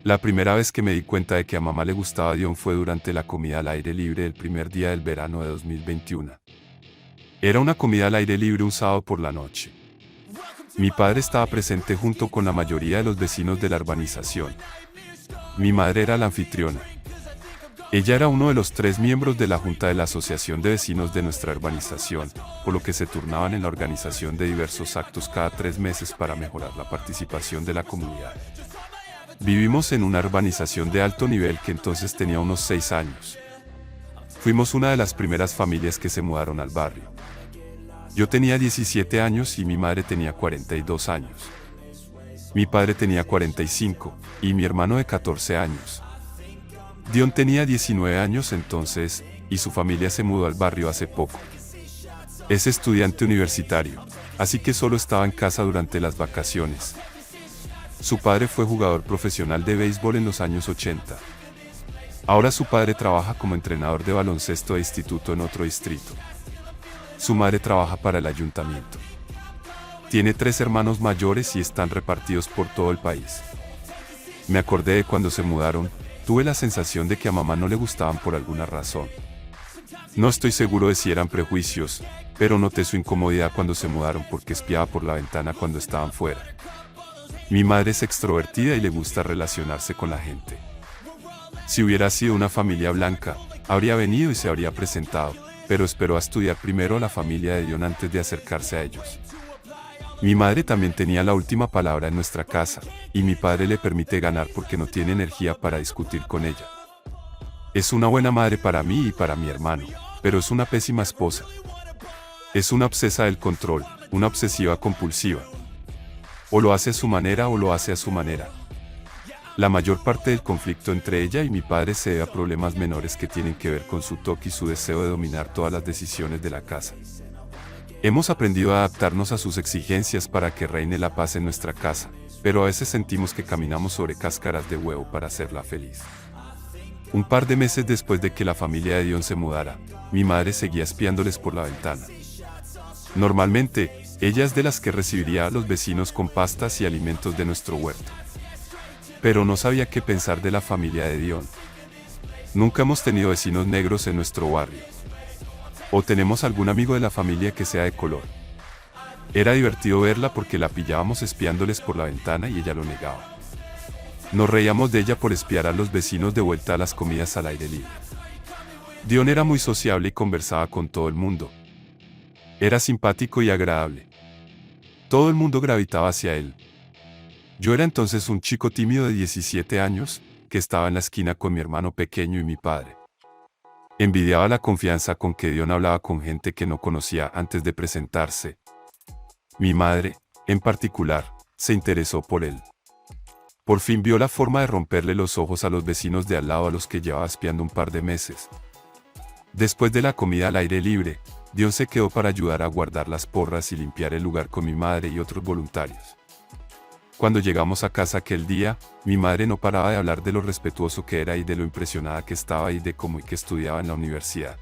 La primera vez que me di cuenta de que a mamá le gustaba Dion fue durante la comida al aire libre el primer día del verano de 2021. Era una comida al aire libre un sábado por la noche. Mi padre estaba presente junto con la mayoría de los vecinos de la urbanización. Mi madre era la anfitriona. Ella era uno de los 3 miembros de la junta de la asociación de vecinos de nuestra urbanización, por lo que se turnaban en la organización de diversos actos cada 3 meses para mejorar la participación de la comunidad. Vivimos en una urbanización de alto nivel que entonces tenía unos 6 años. Fuimos una de las primeras familias que se mudaron al barrio. Yo tenía 17 años y mi madre tenía 42 años. Mi padre tenía 45 y mi hermano de 14 años. Dion tenía 19 años entonces y su familia se mudó al barrio hace poco. Es estudiante universitario, así que solo estaba en casa durante las vacaciones. Su padre fue jugador profesional de béisbol en los años 80. Ahora su padre trabaja como entrenador de baloncesto de instituto en otro distrito. Su madre trabaja para el ayuntamiento. Tiene 3 hermanos mayores y están repartidos por todo el país. Me acordé de cuando se mudaron, tuve la sensación de que a mamá no le gustaban por alguna razón. No estoy seguro de si eran prejuicios, pero noté su incomodidad cuando se mudaron porque espiaba por la ventana cuando estaban fuera. Mi madre es extrovertida y le gusta relacionarse con la gente. Si hubiera sido una familia blanca, habría venido y se habría presentado, pero esperó a estudiar primero a la familia de Dion antes de acercarse a ellos. Mi madre también tenía la última palabra en nuestra casa, y mi padre le permite ganar porque no tiene energía para discutir con ella. Es una buena madre para mí y para mi hermano, pero es una pésima esposa. Es una obsesa del control, una obsesiva compulsiva. O lo hace a su manera o lo hace a su manera. La mayor parte del conflicto entre ella y mi padre se debe a problemas menores que tienen que ver con su toque y su deseo de dominar todas las decisiones de la casa. Hemos aprendido a adaptarnos a sus exigencias para que reine la paz en nuestra casa, pero a veces sentimos que caminamos sobre cáscaras de huevo para hacerla feliz. Un par de meses después de que la familia de Dion se mudara, mi madre seguía espiándoles por la ventana. Normalmente, ella es de las que recibiría a los vecinos con pastas y alimentos de nuestro huerto. Pero no sabía qué pensar de la familia de Dion. Nunca hemos tenido vecinos negros en nuestro barrio. O tenemos algún amigo de la familia que sea de color. Era divertido verla porque la pillábamos espiándoles por la ventana y ella lo negaba. Nos reíamos de ella por espiar a los vecinos de vuelta a las comidas al aire libre. Dion era muy sociable y conversaba con todo el mundo. Era simpático y agradable. Todo el mundo gravitaba hacia él. Yo era entonces un chico tímido de 17 años, que estaba en la esquina con mi hermano pequeño y mi padre. Envidiaba la confianza con que Dion hablaba con gente que no conocía antes de presentarse. Mi madre, en particular, se interesó por él. Por fin vio la forma de romperle los ojos a los vecinos de al lado a los que llevaba espiando un par de meses. Después de la comida al aire libre, Dion se quedó para ayudar a guardar las porras y limpiar el lugar con mi madre y otros voluntarios. Cuando llegamos a casa aquel día, mi madre no paraba de hablar de lo respetuoso que era y de lo impresionada que estaba y de cómo y que estudiaba en la universidad.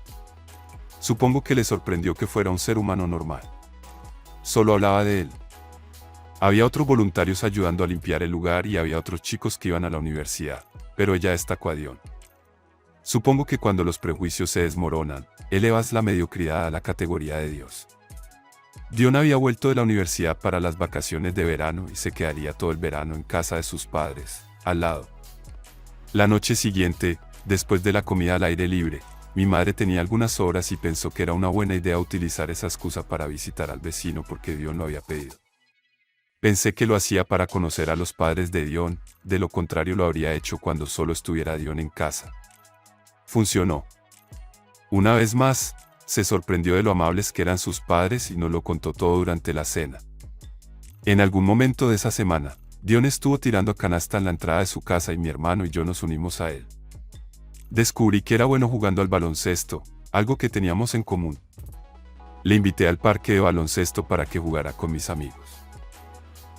Supongo que le sorprendió que fuera un ser humano normal. Solo hablaba de él. Había otros voluntarios ayudando a limpiar el lugar y había otros chicos que iban a la universidad, pero ella destacó a Dion. Supongo que cuando los prejuicios se desmoronan, elevas la mediocridad a la categoría de Dios. Dion había vuelto de la universidad para las vacaciones de verano y se quedaría todo el verano en casa de sus padres, al lado. La noche siguiente, después de la comida al aire libre, mi madre tenía algunas horas y pensó que era una buena idea utilizar esa excusa para visitar al vecino porque Dion lo había pedido. Pensé que lo hacía para conocer a los padres de Dion, de lo contrario lo habría hecho cuando solo estuviera Dion en casa. Funcionó. Una vez más, se sorprendió de lo amables que eran sus padres y nos lo contó todo durante la cena. En algún momento de esa semana, Dion estuvo tirando canasta en la entrada de su casa y mi hermano y yo nos unimos a él. Descubrí que era bueno jugando al baloncesto, algo que teníamos en común. Le invité al parque de baloncesto para que jugara con mis amigos.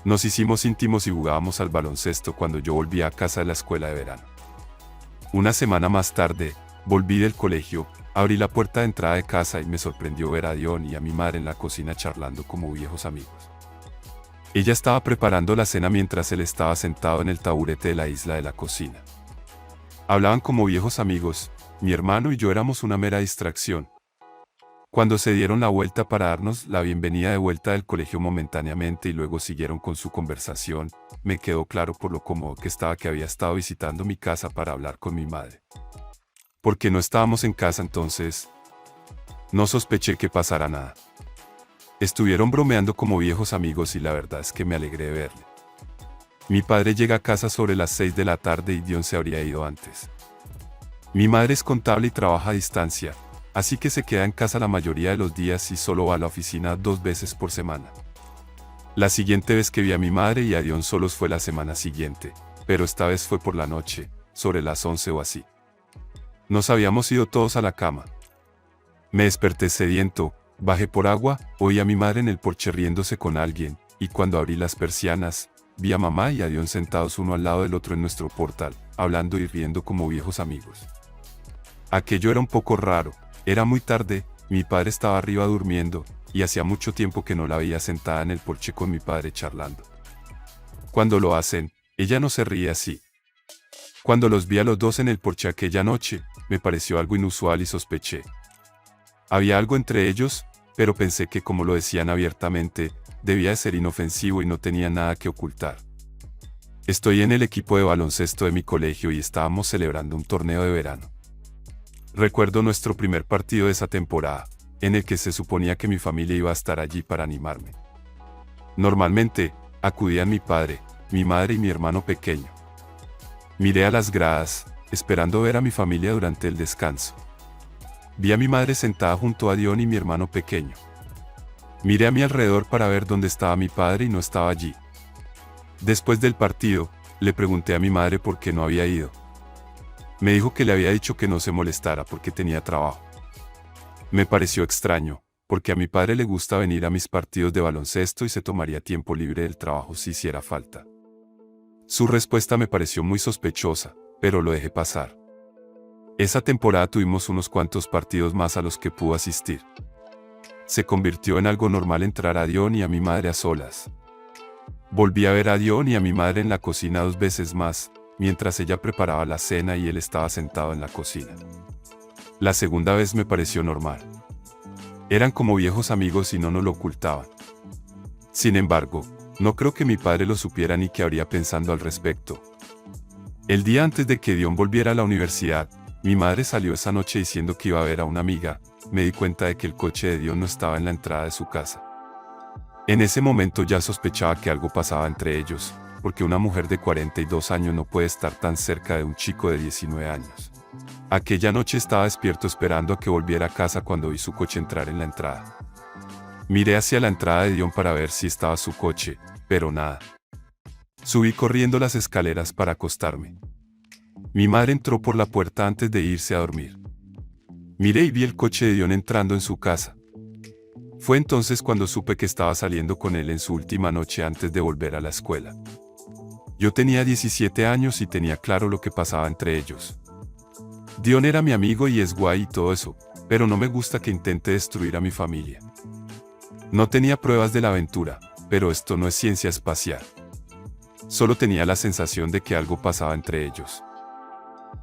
Nos hicimos íntimos y jugábamos al baloncesto cuando yo volví a casa de la escuela de verano. Una semana más tarde, volví del colegio, abrí la puerta de entrada de casa y me sorprendió ver a Dion y a mi madre en la cocina charlando como viejos amigos. Ella estaba preparando la cena mientras él estaba sentado en el taburete de la isla de la cocina. Hablaban como viejos amigos, mi hermano y yo éramos una mera distracción. Cuando se dieron la vuelta para darnos la bienvenida de vuelta del colegio momentáneamente y luego siguieron con su conversación, me quedó claro por lo cómodo que estaba que había estado visitando mi casa para hablar con mi madre. Porque no estábamos en casa entonces, no sospeché que pasara nada. Estuvieron bromeando como viejos amigos y la verdad es que me alegré de verle. Mi padre llega a casa sobre las 6 de la tarde y Dion se habría ido antes. Mi madre es contable y trabaja a distancia, así que se queda en casa la mayoría de los días y solo va a la oficina 2 veces por semana. La siguiente vez que vi a mi madre y a Dion solos fue la semana siguiente, pero esta vez fue por la noche, sobre las 11 o así. Nos habíamos ido todos a la cama. Me desperté sediento, bajé por agua, oí a mi madre en el porche riéndose con alguien, y cuando abrí las persianas, vi a mamá y a Dion sentados uno al lado del otro en nuestro portal, hablando y riendo como viejos amigos. Aquello era un poco raro, era muy tarde, mi padre estaba arriba durmiendo, y hacía mucho tiempo que no la veía sentada en el porche con mi padre charlando. Cuando lo hacen, ella no se ríe así. Cuando los vi a los dos en el porche aquella noche, me pareció algo inusual y sospeché. Había algo entre ellos, pero pensé que como lo decían abiertamente, debía de ser inofensivo y no tenía nada que ocultar. Estoy en el equipo de baloncesto de mi colegio y estábamos celebrando un torneo de verano. Recuerdo nuestro primer partido de esa temporada, en el que se suponía que mi familia iba a estar allí para animarme. Normalmente, acudían mi padre, mi madre y mi hermano pequeño. Miré a las gradas, esperando ver a mi familia durante el descanso. Vi a mi madre sentada junto a Dion y mi hermano pequeño. Miré a mi alrededor para ver dónde estaba mi padre y no estaba allí. Después del partido, le pregunté a mi madre por qué no había ido. Me dijo que le había dicho que no se molestara porque tenía trabajo. Me pareció extraño, porque a mi padre le gusta venir a mis partidos de baloncesto y se tomaría tiempo libre del trabajo si hiciera falta. Su respuesta me pareció muy sospechosa, pero lo dejé pasar. Esa temporada tuvimos unos cuantos partidos más a los que pudo asistir. Se convirtió en algo normal entrar a Dion y a mi madre a solas. Volví a ver a Dion y a mi madre en la cocina 2 veces más, mientras ella preparaba la cena y él estaba sentado en la cocina. La segunda vez me pareció normal. Eran como viejos amigos y no nos lo ocultaban. Sin embargo, no creo que mi padre lo supiera ni que habría pensando al respecto. El día antes de que Dion volviera a la universidad, mi madre salió esa noche diciendo que iba a ver a una amiga. Me di cuenta de que el coche de Dion no estaba en la entrada de su casa. En ese momento ya sospechaba que algo pasaba entre ellos, porque una mujer de 42 años no puede estar tan cerca de un chico de 19 años. Aquella noche estaba despierto esperando a que volviera a casa cuando vi su coche entrar en la entrada. Miré hacia la entrada de Dion para ver si estaba su coche, pero nada. Subí corriendo las escaleras para acostarme. Mi madre entró por la puerta antes de irse a dormir. Miré y vi el coche de Dion entrando en su casa. Fue entonces cuando supe que estaba saliendo con él en su última noche antes de volver a la escuela. Yo tenía 17 años y tenía claro lo que pasaba entre ellos. Dion era mi amigo y es guay y todo eso, pero no me gusta que intente destruir a mi familia. No tenía pruebas de la aventura, pero esto no es ciencia espacial. Solo tenía la sensación de que algo pasaba entre ellos.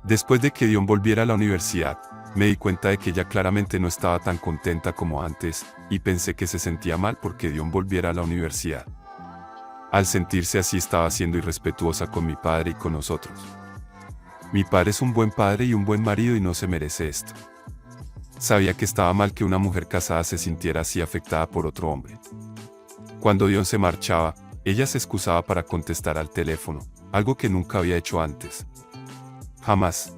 Después de que Dion volviera a la universidad, me di cuenta de que ella claramente no estaba tan contenta como antes, y pensé que se sentía mal porque Dion volviera a la universidad. Al sentirse así estaba siendo irrespetuosa con mi padre y con nosotros. Mi padre es un buen padre y un buen marido y no se merece esto. Sabía que estaba mal que una mujer casada se sintiera así afectada por otro hombre. Cuando Dion se marchaba, ella se excusaba para contestar al teléfono, algo que nunca había hecho antes. Jamás.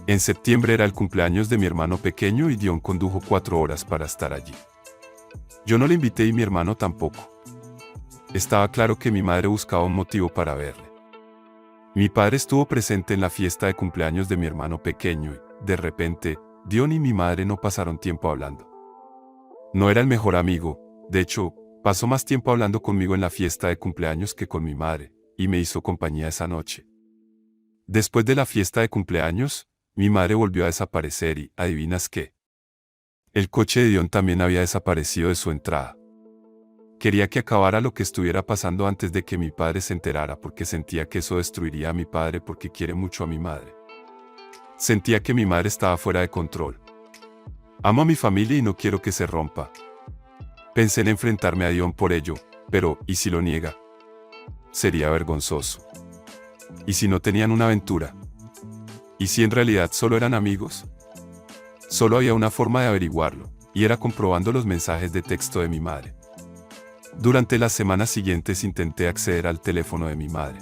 En septiembre era el cumpleaños de mi hermano pequeño y Dion condujo 4 horas para estar allí. Yo no le invité y mi hermano tampoco. Estaba claro que mi madre buscaba un motivo para verle. Mi padre estuvo presente en la fiesta de cumpleaños de mi hermano pequeño y, de repente, Dion y mi madre no pasaron tiempo hablando. No era el mejor amigo, de hecho, pasó más tiempo hablando conmigo en la fiesta de cumpleaños que con mi madre, y me hizo compañía esa noche. Después de la fiesta de cumpleaños, mi madre volvió a desaparecer y, ¿adivinas qué? El coche de Dion también había desaparecido de su entrada. Quería que acabara lo que estuviera pasando antes de que mi padre se enterara porque sentía que eso destruiría a mi padre porque quiere mucho a mi madre. Sentía que mi madre estaba fuera de control. Amo a mi familia y no quiero que se rompa. Pensé en enfrentarme a Dion por ello, pero ¿y si lo niega? Sería vergonzoso. ¿Y si no tenían una aventura? ¿Y si en realidad solo eran amigos? Solo había una forma de averiguarlo, y era comprobando los mensajes de texto de mi madre. Durante las semanas siguientes intenté acceder al teléfono de mi madre.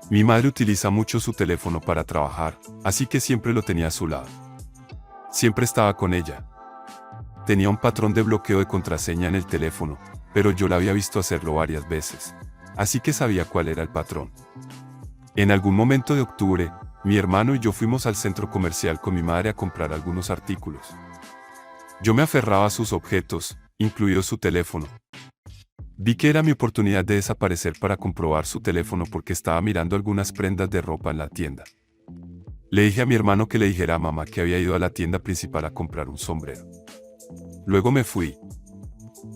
Mi madre utiliza mucho su teléfono para trabajar, así que siempre lo tenía a su lado. Siempre estaba con ella. Tenía un patrón de bloqueo de contraseña en el teléfono, pero yo la había visto hacerlo varias veces, así que sabía cuál era el patrón. En algún momento de octubre, mi hermano y yo fuimos al centro comercial con mi madre a comprar algunos artículos. Yo me aferraba a sus objetos, incluido su teléfono. Vi que era mi oportunidad de desaparecer para comprobar su teléfono porque estaba mirando algunas prendas de ropa en la tienda. Le dije a mi hermano que le dijera a mamá que había ido a la tienda principal a comprar un sombrero. Luego me fui.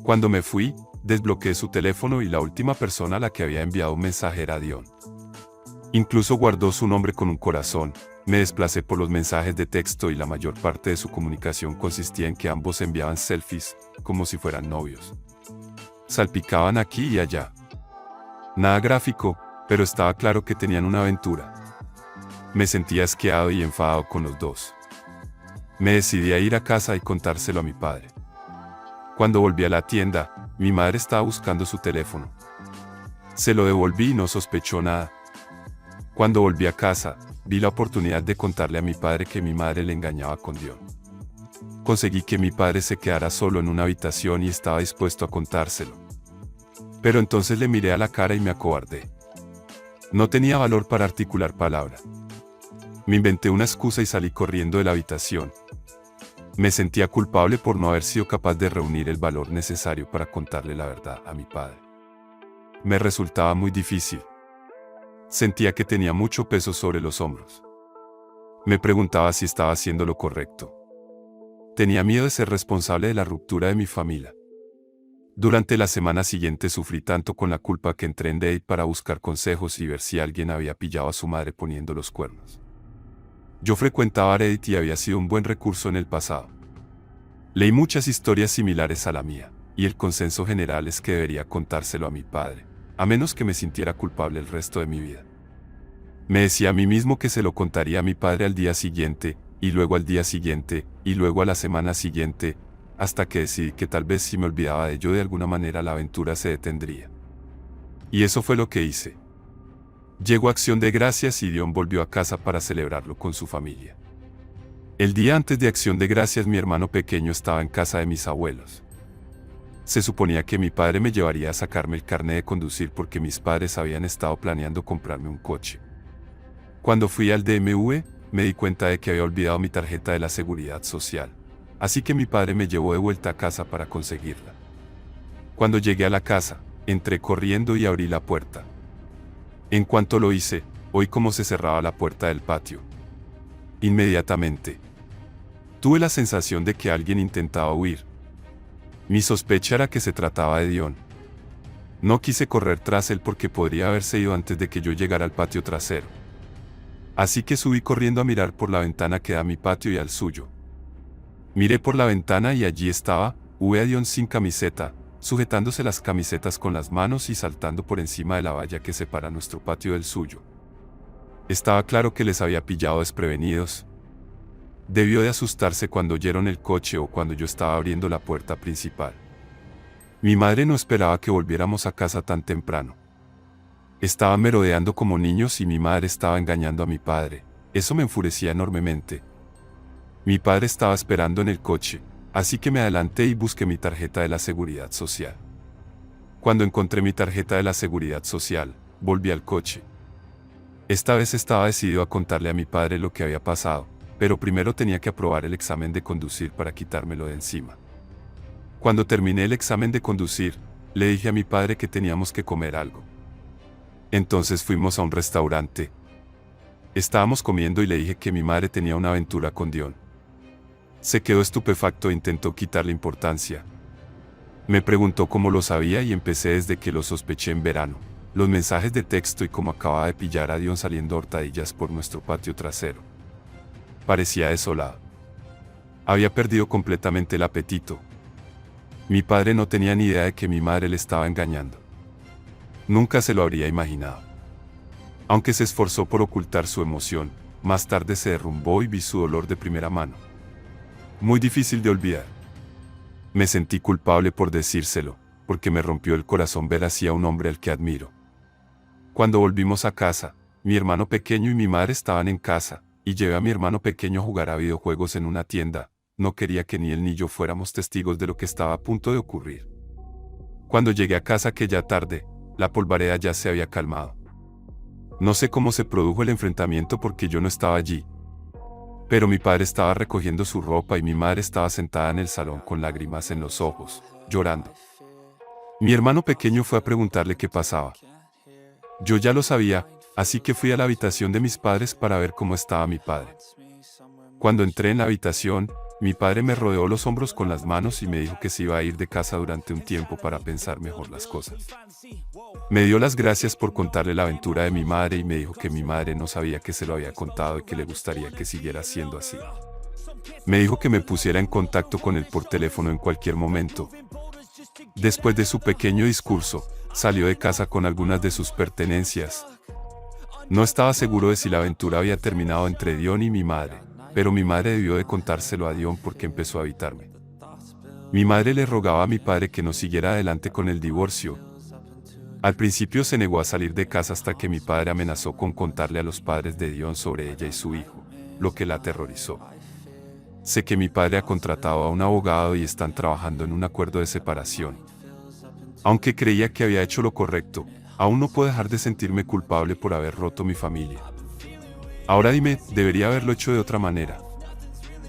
Cuando me fui, desbloqueé su teléfono y la última persona a la que había enviado un mensaje era Dion. Incluso guardó su nombre con un corazón. Me desplacé por los mensajes de texto y la mayor parte de su comunicación consistía en que ambos enviaban selfies, como si fueran novios. Salpicaban aquí y allá. Nada gráfico, pero estaba claro que tenían una aventura. Me sentía asqueado y enfadado con los dos. Me decidí a ir a casa y contárselo a mi padre. Cuando volví a la tienda, mi madre estaba buscando su teléfono. Se lo devolví y no sospechó nada. Cuando volví a casa, vi la oportunidad de contarle a mi padre que mi madre le engañaba con Dion. Conseguí que mi padre se quedara solo en una habitación y estaba dispuesto a contárselo. Pero entonces le miré a la cara y me acobardé. No tenía valor para articular palabra. Me inventé una excusa y salí corriendo de la habitación. Me sentía culpable por no haber sido capaz de reunir el valor necesario para contarle la verdad a mi padre. Me resultaba muy difícil. Sentía que tenía mucho peso sobre los hombros. Me preguntaba si estaba haciendo lo correcto. Tenía miedo de ser responsable de la ruptura de mi familia. Durante la semana siguiente sufrí tanto con la culpa que entré en Date para buscar consejos y ver si alguien había pillado a su madre poniendo los cuernos. Yo frecuentaba Reddit y había sido un buen recurso en el pasado. Leí muchas historias similares a la mía, y el consenso general es que debería contárselo a mi padre, a menos que me sintiera culpable el resto de mi vida. Me decía a mí mismo que se lo contaría a mi padre al día siguiente, y luego al día siguiente, y luego a la semana siguiente, hasta que decidí que tal vez si me olvidaba de ello de alguna manera la aventura se detendría. Y eso fue lo que hice. Llegó Acción de Gracias y Dion volvió a casa para celebrarlo con su familia. El día antes de Acción de Gracias mi hermano pequeño estaba en casa de mis abuelos. Se suponía que mi padre me llevaría a sacarme el carnet de conducir porque mis padres habían estado planeando comprarme un coche. Cuando fui al DMV, me di cuenta de que había olvidado mi tarjeta de la Seguridad Social, así que mi padre me llevó de vuelta a casa para conseguirla. Cuando llegué a la casa, entré corriendo y abrí la puerta. En cuanto lo hice, oí cómo se cerraba la puerta del patio. Inmediatamente, tuve la sensación de que alguien intentaba huir. Mi sospecha era que se trataba de Dion. No quise correr tras él porque podría haberse ido antes de que yo llegara al patio trasero. Así que subí corriendo a mirar por la ventana que da a mi patio y al suyo. Miré por la ventana y allí estaba, a Dion sin camiseta, sujetándose las camisetas con las manos y saltando por encima de la valla que separa nuestro patio del suyo. Estaba claro que les había pillado desprevenidos. Debió de asustarse cuando oyeron el coche o cuando yo estaba abriendo la puerta principal. Mi madre no esperaba que volviéramos a casa tan temprano. Estaban merodeando como niños y mi madre estaba engañando a mi padre. Eso me enfurecía enormemente. Mi padre estaba esperando en el coche, así que me adelanté y busqué mi tarjeta de la Seguridad Social. Cuando encontré mi tarjeta de la Seguridad Social, volví al coche. Esta vez estaba decidido a contarle a mi padre lo que había pasado, pero primero tenía que aprobar el examen de conducir para quitármelo de encima. Cuando terminé el examen de conducir, le dije a mi padre que teníamos que comer algo. Entonces fuimos a un restaurante. Estábamos comiendo y le dije que mi madre tenía una aventura con Dion. Se quedó estupefacto e intentó quitarle importancia. Me preguntó cómo lo sabía y empecé desde que lo sospeché en verano. Los mensajes de texto y cómo acababa de pillar a Dion saliendo hurtadillas por nuestro patio trasero. Parecía desolado. Había perdido completamente el apetito. Mi padre no tenía ni idea de que mi madre le estaba engañando. Nunca se lo habría imaginado. Aunque se esforzó por ocultar su emoción, más tarde se derrumbó y vi su dolor de primera mano. Muy difícil de olvidar. Me sentí culpable por decírselo, porque me rompió el corazón ver así a un hombre al que admiro. Cuando volvimos a casa, mi hermano pequeño y mi madre estaban en casa, y llevé a mi hermano pequeño a jugar a videojuegos en una tienda. No quería que ni él ni yo fuéramos testigos de lo que estaba a punto de ocurrir. Cuando llegué a casa aquella tarde, la polvareda ya se había calmado. No sé cómo se produjo el enfrentamiento porque yo no estaba allí. Pero mi padre estaba recogiendo su ropa y mi madre estaba sentada en el salón con lágrimas en los ojos, llorando. Mi hermano pequeño fue a preguntarle qué pasaba. Yo ya lo sabía, así que fui a la habitación de mis padres para ver cómo estaba mi padre. Cuando entré en la habitación, mi padre me rodeó los hombros con las manos y me dijo que se iba a ir de casa durante un tiempo para pensar mejor las cosas. Me dio las gracias por contarle la aventura de mi madre y me dijo que mi madre no sabía que se lo había contado y que le gustaría que siguiera siendo así. Me dijo que me pusiera en contacto con él por teléfono en cualquier momento. Después de su pequeño discurso, salió de casa con algunas de sus pertenencias. No estaba seguro de si la aventura había terminado entre Dion y mi madre, pero mi madre debió de contárselo a Dion porque empezó a evitarme. Mi madre le rogaba a mi padre que no siguiera adelante con el divorcio. Al principio se negó a salir de casa hasta que mi padre amenazó con contarle a los padres de Dion sobre ella y su hijo, lo que la aterrorizó. Sé que mi padre ha contratado a un abogado y están trabajando en un acuerdo de separación. Aunque creía que había hecho lo correcto, aún no puedo dejar de sentirme culpable por haber roto mi familia. Ahora dime, ¿debería haberlo hecho de otra manera?